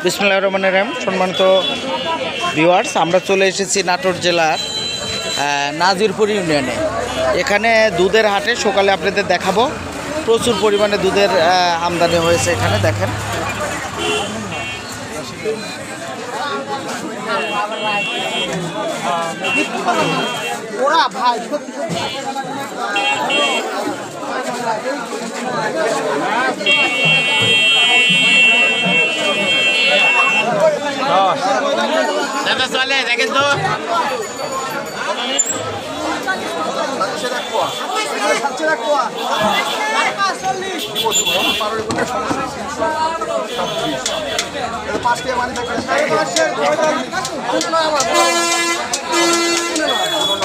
বিসমিল্লাহির রহমানির রহিম। সম্মানিত ভিউয়ার্স, আমরা চলে এসেছি নাটোর জেলার নাজিরপুর ইউনিয়নে। এখানে দুধের হাটে সকালে আপনাদের দেখাবো। প্রচুর পরিমাণে দুধের আমদানি হয়েছে এখানে, দেখেন। চলে দেখেন তো,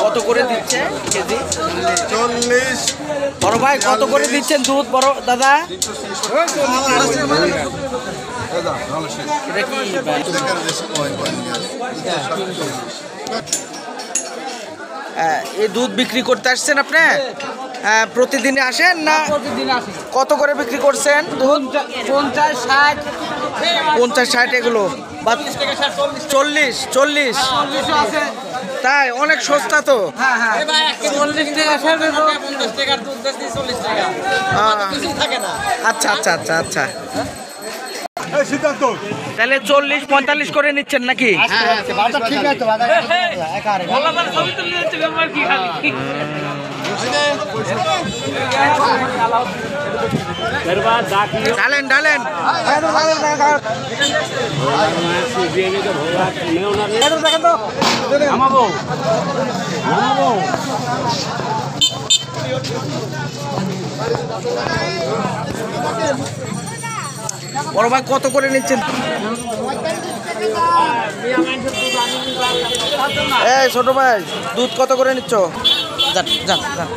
কত করে দিচ্ছে কেজি? 40। বড় ভাই কত করে দিচ্ছেন দুধ বড় দাদা? এই দুধ বিক্রি করতে আসছেন আপনি? প্রতিদিনে আসেন না? প্রতিদিন আসি। কত করে বিক্রি করছেন দুধ? 50, 50-60 এগুলো, বা 40 আছে। তাই অনেক সস্তা তো। হ্যাঁ হ্যাঁ, 40 টাকা শেয়ার দেবো। 50 টাকার দুধ দিচ্ছি 40 টাকা। কিছু থাকে না। আচ্ছা আচ্ছা আচ্ছা আচ্ছা, সিদ্ধান্ত তাহলে 40-45 করে নিচ্ছেন নাকি? ঠিক আছে তো বলাবার ছবি তুলে দিচ্ছে ব্যাপার কি খালি। ডালেন ডালেন। বড় ভাই কত করে নিচ্ছেন? এই ছোট ভাই দুধ কত করে নিচ্ছ? যান যান যান।